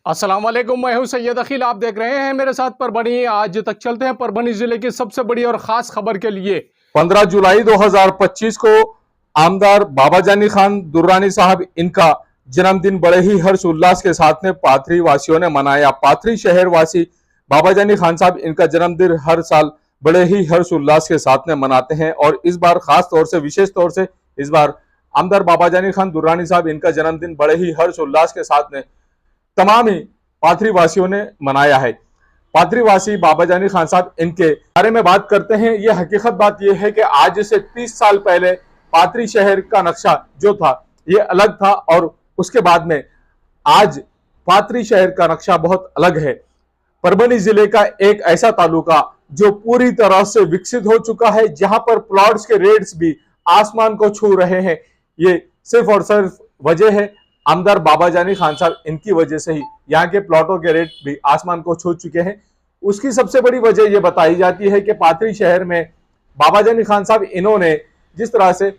अस्सलाम वालेकुम, मैं हूं सैयद अखिल। आप देख रहे हैं मेरे साथ परभनी। आज तक चलते हैं परभनी जिले की सबसे बड़ी और खास खबर के लिए। 15 जुलाई 2025 को आमदार बाबा जानी खान दुर्रानी साहब इनका जन्मदिन बड़े ही हर्ष उल्लास के साथ में पाथरी वासियों ने मनाया। पाथरी शहर वासी बाबा जानी खान साहब इनका जन्मदिन हर साल बड़े ही हर्ष उल्लास के साथ में मनाते हैं और इस बार खास तौर से विशेष तौर से इस बार आमदार बाबा जानी खान दुर्रानी साहब इनका जन्मदिन बड़े ही हर्ष उल्लास के साथ में तमाम ही पाथरी वासियों ने मनाया है। पाथरी वासी बाबा जानी खान साहब इनके बारे में बात करते हैं। यह हकीकत बात यह है कि आज से 30 साल पहले पाथरी शहर का नक्शा जो था ये अलग था और उसके बाद में आज पाथरी शहर का नक्शा बहुत अलग है। परभनी जिले का एक ऐसा तालुका जो पूरी तरह से विकसित हो चुका है, जहां पर प्लॉट्स के रेट्स भी आसमान को छू रहे हैं। ये सिर्फ और सिर्फ वजह है आमदार बाबा जानी खान साहब, इनकी वजह से ही यहाँ के प्लॉटों के रेट भी आसमान को छू चुके हैं। उसकी सबसे बड़ी वजह यह बताई जाती है कि पाथरी शहर में बाबा जानी खान साहब इन्होंने जिस तरह से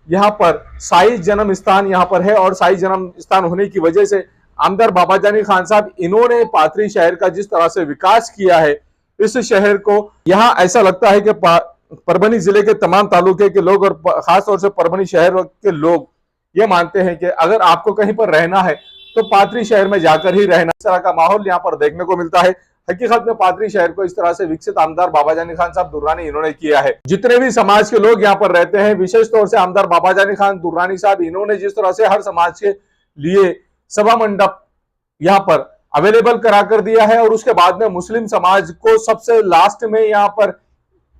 यहाँ पर शाही जन्म स्थान यहाँ पर है और शाही जन्म स्थान होने की वजह से आमदार बाबा जानी खान साहब इन्होंने पाथरी शहर का जिस तरह से विकास किया है, इस शहर को यहाँ ऐसा लगता है कि परभनी जिले के तमाम तालुके के लोग और खासतौर से परभनी शहर के लोग ये मानते हैं कि अगर आपको कहीं पर रहना है तो पाथरी शहर में जाकर ही रहना। इस तरह का माहौल यहाँ पर देखने को मिलता है। हकीकत में पाथरी शहर को इस तरह से विकसित आमदार बाबा जानी खान साहब दुर्रानी इन्होंने किया है। जितने भी समाज के लोग यहाँ पर रहते हैं, विशेष तौर से आमदार बाबा जानी खान दुर्रानी साहब इन्होंने जिस तरह से हर समाज के लिए सभा मंडप यहाँ पर अवेलेबल करा कर दिया है और उसके बाद में मुस्लिम समाज को सबसे लास्ट में यहाँ पर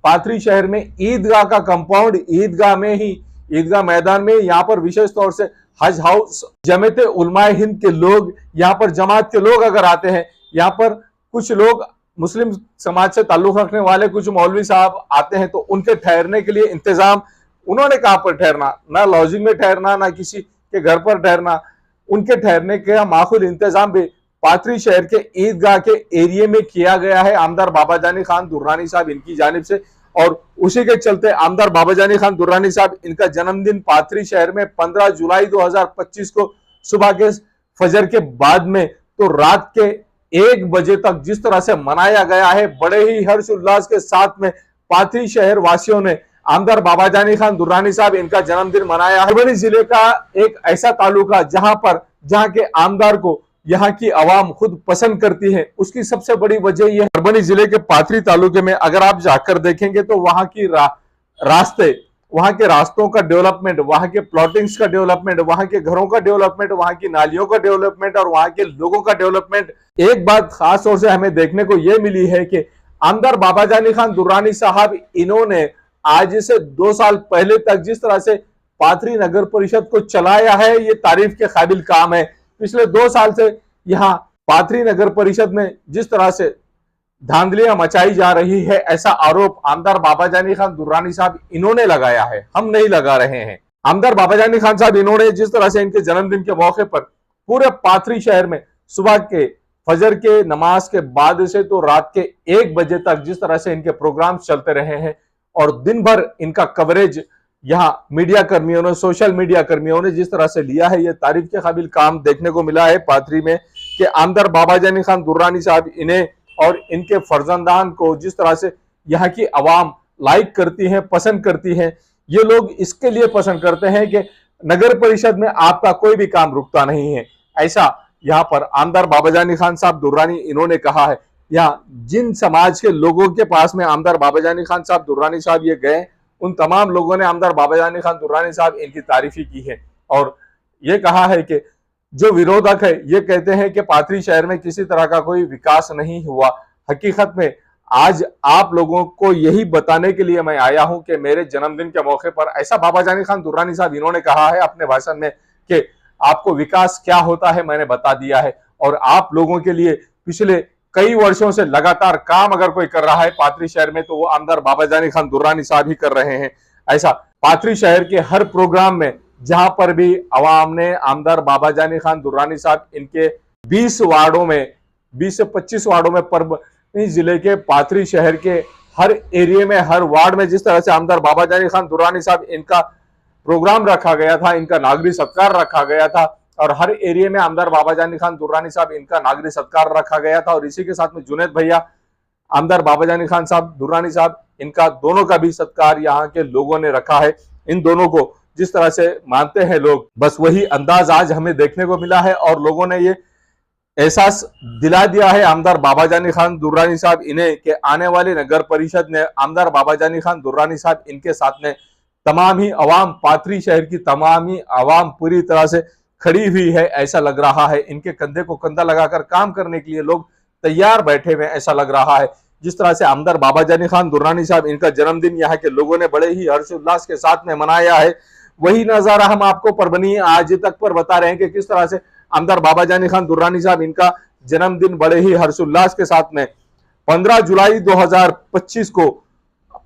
पाथरी शहर में ईदगाह का कंपाउंड, ईदगाह में ही ईदगाह मैदान में यहाँ पर विशेष तौर से हज हाउस, जमात उलमाए हिंद के लोग, यहाँ पर जमात के लोग अगर आते हैं, यहाँ पर कुछ लोग मुस्लिम समाज से ताल्लुक रखने वाले कुछ मौलवी साहब आते हैं तो उनके ठहरने के लिए इंतजाम उन्होंने कहाँ पर ठहरना, ना लॉजिंग में ठहरना, ना किसी के घर पर ठहरना, उनके ठहरने का माकूल इंतजाम भी पाथरी शहर के ईदगाह के एरिया में किया गया है आमदार बाबा जानी खान दुर्रानी साहब इनकी जानिब से। और उसी के चलते आमदार बाबा जानी खान दुर्रानी साहब इनका जन्मदिन पाथरी शहर में 15 जुलाई 2025 को सुबह के फजर के बाद में तो रात के 1 बजे तक जिस तरह से मनाया गया है, बड़े ही हर्ष उल्लास के साथ में पाथरी शहर वासियों ने आमदार बाबा जानी खान दुर्रानी साहब इनका जन्मदिन मनाया। परभनी जिले का एक ऐसा तालुका जहां के आमदार को यहाँ की आवाम खुद पसंद करती है, उसकी सबसे बड़ी वजह यह है। परभनी जिले के पाथरी तालुके में अगर आप जाकर देखेंगे तो वहां की रास्ते, वहां के रास्तों का डेवलपमेंट, वहां के प्लॉटिंग्स का डेवलपमेंट, वहां के घरों का डेवलपमेंट, वहां की नालियों का डेवलपमेंट और वहां के लोगों का डेवलपमेंट। एक बात खास तौर से हमें देखने को यह मिली है कि आमदार बाबा जानी खान दुर्रानी साहब इन्होंने आज से 2 साल पहले तक जिस तरह से पाथरी नगर परिषद को चलाया है, ये तारीफ के काबिल काम है। पिछले 2 साल से यहाँ पाथरी नगर परिषद में जिस तरह से धांधलियां मचाई जा रही है, ऐसा आरोप आमदार बाबा जानी खान दुर्रानी साहब इन्होंने लगाया है, हम नहीं लगा रहे हैं। आमदार बाबा जानी खान साहब इन्होंने जिस तरह से इनके जन्मदिन के मौके पर पूरे पाथरी शहर में सुबह के फजर के नमाज के बाद से तो रात के 1 बजे तक जिस तरह से इनके प्रोग्राम चलते रहे हैं और दिन भर इनका कवरेज यहाँ मीडिया कर्मियों ने, सोशल मीडिया कर्मियों ने जिस तरह से लिया है, यह तारीफ के काबिल काम देखने को मिला है पाथरी में कि आमदार बाबा जानी खान दुर्रानी साहब इन्हें और इनके फर्जंदान को जिस तरह से यहाँ की आवाम लाइक करती है, पसंद करती है। ये लोग इसके लिए पसंद करते हैं कि नगर परिषद में आपका कोई भी काम रुकता नहीं है, ऐसा यहाँ पर आमदार बाबा जानी खान साहब दुर्रानी इन्होंने कहा है। यहाँ जिन समाज के लोगों के पास में आमदार बाबा जानी खान साहब दुर्रानी साहब ये गए, उन तमाम लोगों ने आमदार बाबा जानी खान दुर्रानी साहब इनकी तारीफी की है और ये कहा है कि जो विरोधक है ये कहते हैं कि पाथरी शहर में किसी तरह का कोई विकास नहीं हुआ। हकीकत में आज आप लोगों को यही बताने के लिए मैं आया हूं कि मेरे जन्मदिन के मौके पर ऐसा बाबा जानी खान दुर्रानी साहब इन्होंने कहा है अपने भाषण में कि आपको विकास क्या होता है मैंने बता दिया है और आप लोगों के लिए पिछले कई वर्षों से लगातार काम अगर कोई कर रहा है पाथरी शहर में तो वो आमदार बाबा जानी खान दुर्रानी साहब ही कर रहे हैं। ऐसा पाथरी शहर के हर प्रोग्राम में जहां पर भी आवाम ने आमदार बाबा जानी खान दुर्रानी साहब इनके 20 वार्डों में 20 से 25 वार्डों में परभनी जिले के पाथरी शहर के हर एरिया में, हर वार्ड में जिस तरह से आमदार बाबा जानी खान दुर्रानी साहब इनका प्रोग्राम रखा गया था, इनका नागरिक सत्कार रखा गया था, और हर एरिया में आमदार बाबाजानी खान दुर्रानी साहब इनका नागरिक सत्कार रखा गया था। और इसी के साथ में जुनैद भैया, आमदार बाबाजानी खान साहब दुर्रानी साहब, इनका दोनों का भी सत्कार यहाँ के लोगों ने रखा है। इन दोनों को जिस तरह से मानते हैं लोग, बस वही अंदाज आज हमें देखने को मिला है। और लोगों ने ये एहसास दिला दिया है आमदार बाबाजानी खान दुर्रानी साहब इन्हें कि आने वाली नगर परिषद में आमदार बाबाजानी खान दुर्रानी साहब इनके साथ में तमाम ही अवाम, पाथरी शहर की तमाम ही अवाम पूरी तरह से खड़ी हुई है, ऐसा लग रहा है। इनके कंधे को कंधा लगाकर काम करने के लिए लोग तैयार बैठे हुए, ऐसा लग रहा है। जिस तरह से आमदार बाबाजानी खान दुर्रानी साहब इनका जन्मदिन यहाँ के लोगों ने बड़े ही हर्षोल्लास के साथ में मनाया है, वही नजारा हम आपको परभनी आज तक पर बता रहे हैं कि किस तरह से आमदार बाबाजानी खान दुर्रानी साहब इनका जन्मदिन बड़े ही हर्षोल्लास के साथ में 15 जुलाई 2025 को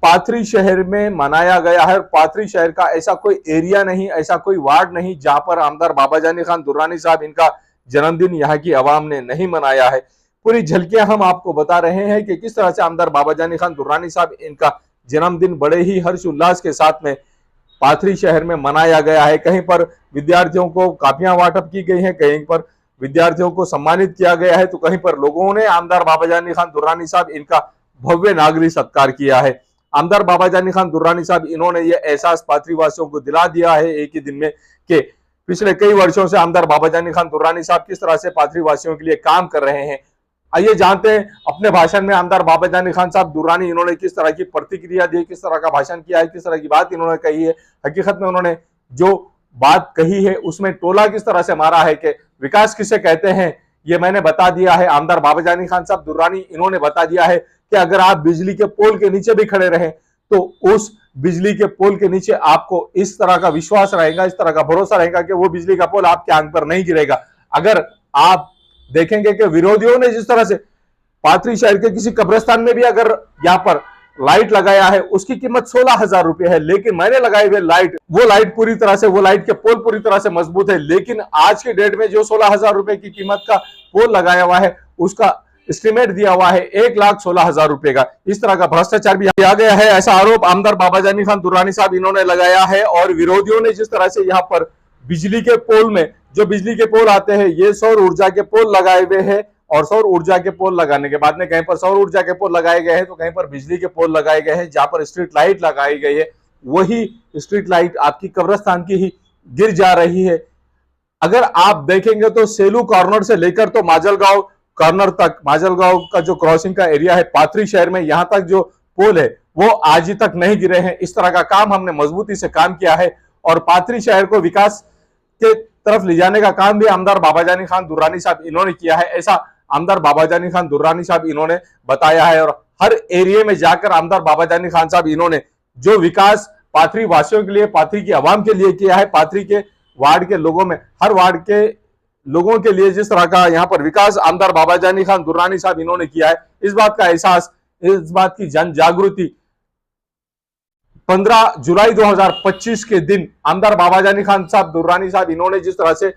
पाथरी शहर में मनाया गया है। पाथरी शहर का ऐसा कोई एरिया नहीं, ऐसा कोई वार्ड नहीं जहां पर आमदार बाबाजानी खान दुर्रानी साहब इनका जन्मदिन यहाँ की आवाम ने नहीं मनाया है। पूरी झलकियां हम आपको बता रहे हैं कि किस तरह से आमदार बाबाजानी खान दुर्रानी साहब इनका जन्मदिन बड़े ही हर्षोल्लास के साथ में पाथरी शहर में मनाया गया है। कहीं पर विद्यार्थियों को कापियां वाटप की गई हैं, कहीं पर विद्यार्थियों को सम्मानित किया गया है, तो कहीं पर लोगों ने आमदार बाबाजानी खान दुर्रानी साहब इनका भव्य नागरिक सत्कार किया है। आमदार बाबाजानी खान दुर्रानी साहब इन्होंने ये एहसास पाथरी वासियों को दिला दिया है एक ही दिन में कि पिछले कई वर्षों से आमदार बाबाजानी खान दुर्रानी साहब किस तरह से पाथरी वासियों के लिए काम कर रहे हैं। आइए जानते हैं अपने भाषण में आमदार बाबाजानी खान साहब दुर्रानी इन्होंने किस तरह की प्रतिक्रिया दी, किस तरह का भाषण किया है, किस तरह की बात इन्होंने कही है। हकीकत में उन्होंने जो बात कही है उसमें टोला किस तरह से मारा है कि विकास किसे कहते हैं, ये मैंने बता दिया है। आमदार बाबाजानी खान साहब दुर्रानी इन्होंने बता दिया है कि अगर आप बिजली के पोल के नीचे भी खड़े रहें तो उस बिजली के पोल के नीचे आपको इस तरह का विश्वास रहेगा, इस तरह का भरोसा रहेगा कि वो बिजली का पोल आपके आंख पर नहीं गिरेगा। अगर आप देखेंगे कि विरोधियों ने जिस तरह से पाथरी शहर के किसी कब्रिस्तान में भी अगर यहाँ पर लाइट लगाया है, उसकी कीमत 16,000 रुपए है, लेकिन मैंने लगाई हुई लाइट, वो लाइट पूरी तरह से, वो लाइट के पोल पूरी तरह से मजबूत है। लेकिन आज के डेट में जो 16,000 रुपए की कीमत का पोल लगाया हुआ है उसका एस्टिमेट दिया हुआ है 1,16,000 रुपए का। इस तरह का भ्रष्टाचार भी किया गया है, ऐसा आरोप आमदार बाबाजानी खान दुर्रानी साहब इन्होंने लगाया है। और विरोधियों ने जिस तरह से यहाँ पर बिजली के पोल में, जो बिजली के पोल आते हैं ये सौर ऊर्जा के पोल लगाए हुए हैं, और सौर ऊर्जा के पोल लगाने के बाद में कहीं पर सौर ऊर्जा के पोल लगाए गए हैं तो कहीं पर बिजली के पोल लगाए गए हैं। जहां पर स्ट्रीट लाइट लगाई गई है वही स्ट्रीट लाइट आपकी कब्रिस्तान की ही गिर जा रही है। अगर आप देखेंगे तो सेलू कॉर्नर से लेकर तो माजलगांव कॉर्नर तक, माजलगांव का जो क्रॉसिंग का एरिया है पाथरी शहर में, यहां तक जो पोल है वो आज ही तक नहीं गिरे हैं। इस तरह का काम हमने मजबूती से काम किया है और पाथरी शहर को विकास के तरफ ले जाने का काम भी आमदार बाबाजानी खान दुर्रानी साहब इन्होंने किया है, ऐसा आमदार बाबाजानी खान दुर्रानी साहब इन्होंने बताया है। और हर एरिया में जाकर आमदार बाबाजानी खान साहब इन्होंने जो विकास पाथरी वासियों के लिए, पाथरी की आवाम के लिए किया है, पाथरी के वार्ड के लोगों में, हर वार्ड के लोगों के लिए जिस तरह का यहाँ पर विकास आमदार बाबाजानी खान दुर्रानी साहब इन्होंने किया है, इस बात का एहसास, इस बात की जन जागृति 15 जुलाई 2025 के दिन आमदार बाबाजानी खान साहब दुर्रानी साहब इन्होंने जिस तरह से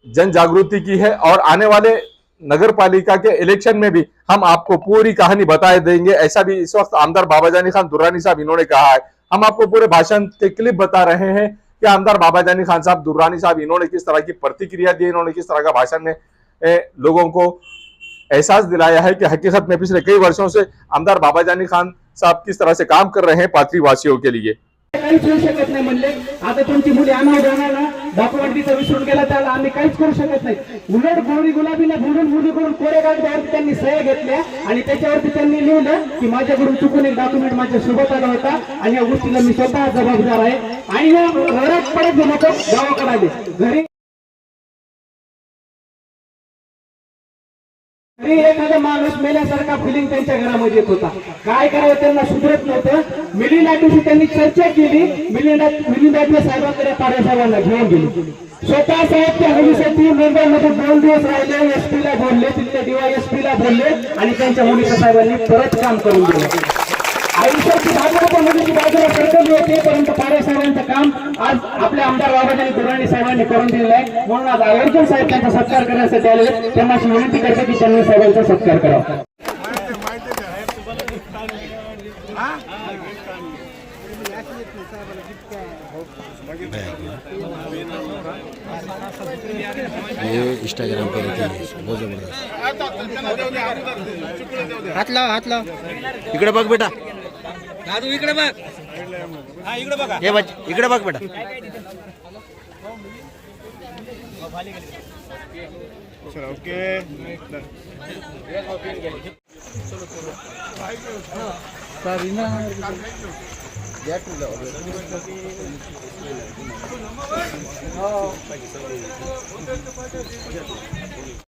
जन जागृति की है, और आने वाले नगर पालिका के इलेक्शन में भी हम आपको पूरी कहानी बताए देंगे, ऐसा भी इस वक्त आमदार बाबाजानी खान दुर्रानी साहब इन्होंने कहा है। हम आपको पूरे भाषण के क्लिप बता रहे हैं कि आमदार बाबाजानी खान साहब दुर्रानी साहब इन्होंने किस तरह की प्रतिक्रिया दी, इन्होंने किस तरह का भाषण में लोगों को एहसास दिलाया है कि हकीकत में पिछले कई वर्षों से आमदार बाबाजानी खान साहब किस तरह से काम कर रहे हैं पाथरी वासियों के लिए। काहीच होऊ शकत नाही म्हणले, आता तुमची मुली आम्हाला जाणार ना डॉक्युमेंटरीचा विसरून गेला त्याला आम्ही काहीच करू शकत नाही। उलट गोरी गुलाबीला बोलून मुलीकडून कोरे कागदावरती त्यांनी सह्या घेतल्या आणि त्याच्यावरती त्यांनी लिहिलं की माझ्याकडून चुकून एक डॉक्युमेंट माझ्या सोबत आला होता आणि या गोष्टीला मी स्वतः जबाबदार आहे। आणि या रडत पडत लोक गावाकडे आले, घरी एखादा माणूस मेल्यासारखा फिलिंग त्यांच्या घरामध्ये येत होता। काय करावं त्यांना सुधरत नव्हतं। मिलिंदा दिवशी त्यांनी चर्चा केली, मिलिंदा साहेबांकडे पारे साहेबांना घेऊन गेली। स्वतः साहेब त्या मुलीसाठी मुंबईमध्ये 2 दिवस राहिले, एसपीला बोलले, तिथल्या DYSP बोलले आणि त्यांच्या मुलीच्या साहेबांनी परत काम करून दिलं। आयुष्याची भागवत त्या मुलीची बाजूला सरकली होती, परंतु पारे साहेबांचं काम आज आपल्या आमदार बाबाजानी दुर्राणी साहेबांनी करून दिलेलं आहे। म्हणून आज अर्जुन साहेब त्यांचा सत्कार करण्यासाठी आले, त्यांना अशी विनंती करते की त्यांनी साहेबांचा सत्कार करावा। ये इंस्टाग्राम पे रहती है बहुत जबरदस्त. हात लाव इकडे बघ बेटा. दादू इकडे बघ. हा इकडे बघा. हे बघ इकडे बघ बेटा.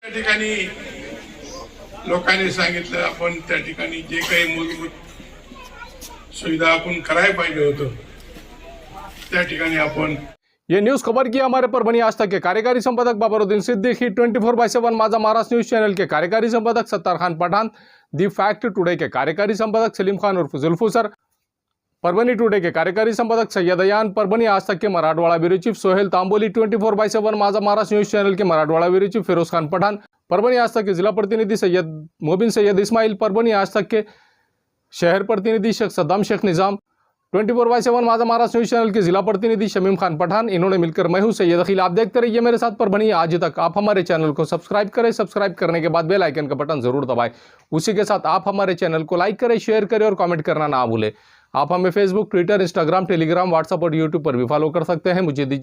त्या ठिकाणी लोकांनी सांगितलं आपण त्या ठिकाणी जे काही मूलभूत सुविधा आपण करायला पाहिजे होतं त्या ठिकाणी आपण. ये न्यूज खबर की हमारे परभणी आज तक के कार्यकारी संपादक बाबरुद्दीन सिद्दीकी, 24/7 माझा महाराष्ट्र न्यूज चैनल के कार्यकारी संपादक Sattar Khan Pathan, the fact today के कार्यकारी संपादक सलीम खान उर्फ जुल्फू सर, परभणी टुडे के कार्यकारी संपादक सैयद अयान, परभणी आज तक के मराठवाड़ा ब्यूरो चीफ सोहेल तांबोली, 24/7 माझा महाराष्ट्र न्यूज चैनल के मराठवाड़ा ब्यूरो चीफ फिरोज खान पठान, परभणी आज तक के जिला प्रतिनिधि सैयद मोबिन सैयद इस्माइल, परभणी आज तक के शहर प्रतिनिधि शेख सद्दाम शेख निज़ाम, 24/7 माझा महाराष्ट्र न्यूज चैनल के जिला प्रतिनिधि शमीम खान पठान, इन्होंने मिलकर मैं हूं सैयद अखिल. आप देखते रहिए मेरे साथ परभणी आज तक. आप हमारे चैनल को सब्सक्राइब करें, सब्सक्राइब करने के बाद बेल आइकन का बटन जरूर दबाएं. उसी के साथ आप हमारे चैनल को लाइक करें, शेयर करें और कमेंट करना ना भूलें. आप हमें Facebook, Twitter, Instagram, Telegram, WhatsApp और यूट्यूब पर भी फॉलो कर सकते हैं. मुझे दीजिए